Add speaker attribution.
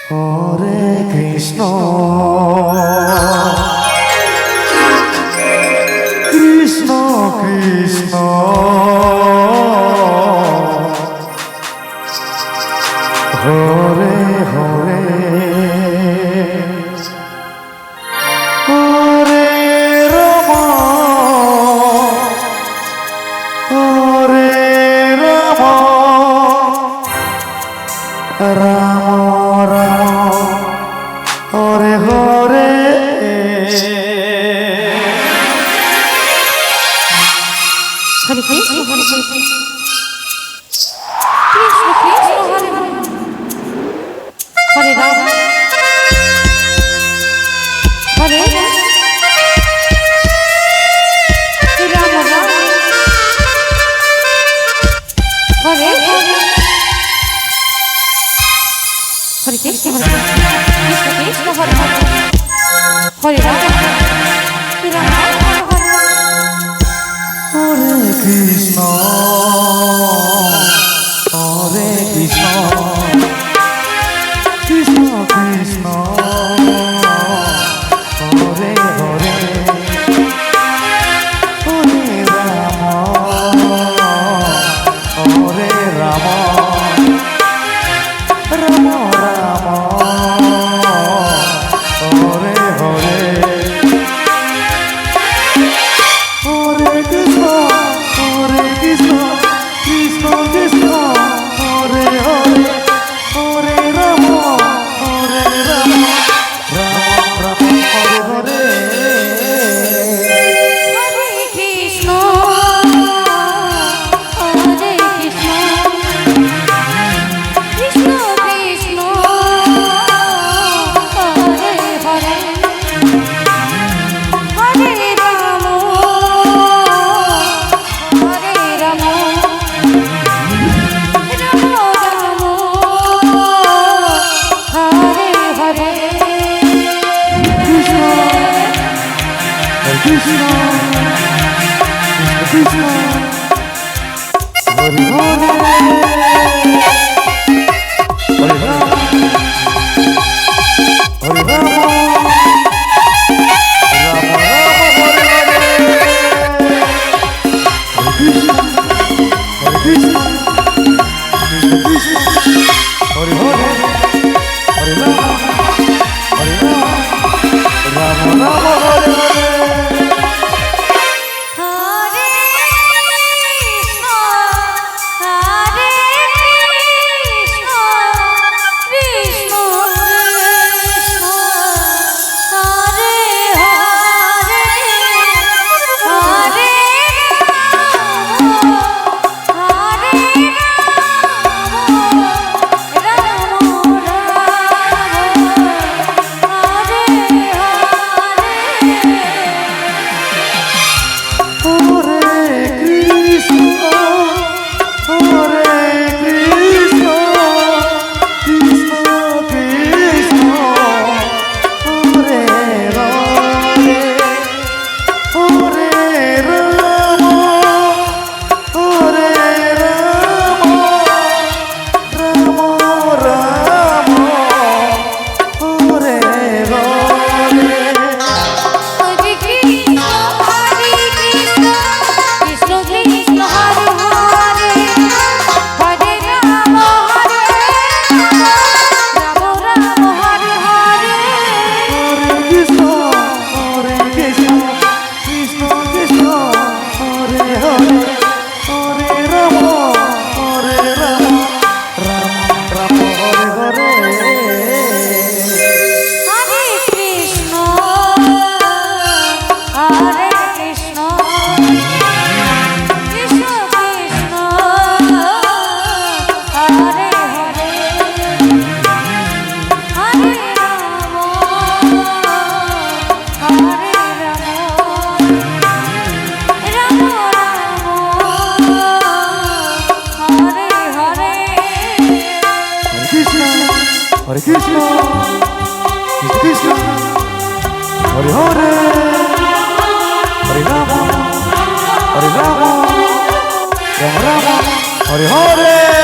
Speaker 1: Hare Krishna Krishna Krishna Hare Hare Hare Ram Hare Ram Ram Ram Hare Hare
Speaker 2: Hare Krishna Hare Krishna Krishna Krishna Hare Hare Ram Hare Ram Ram Hare Hare Krishna Hare Krishna Krishna Hare Hare Hare Ram Ram
Speaker 1: Hare Krishna Hare Krishna Krishna Krishna Hare Hare Hare Ram Hare Ram Ram Ram Hare Hare Hare Krishna Krishna Krishna Hare Hare Hare Ram Ram Ram Hare Hare
Speaker 2: Hare Krishna Hare Krishna Krishna Krishna Hare Hare Hare Ram Hare Ram Ram Ram Hare Hare
Speaker 1: Krishna Krishna Krishna Hare Hare Hare Ram Hare Ram Ram Ram Hare Hare Hare Krishna Krishna Hare Hare Hare Ram Hare Ram Ram Ram Hare Hare
Speaker 2: Hare Krishna Hare Krishna Krishna Krishna Hare Hare Hare
Speaker 1: Hare Krishna Krishna Krishna Hare Hare Hare Ram Ram Ram Hare Hare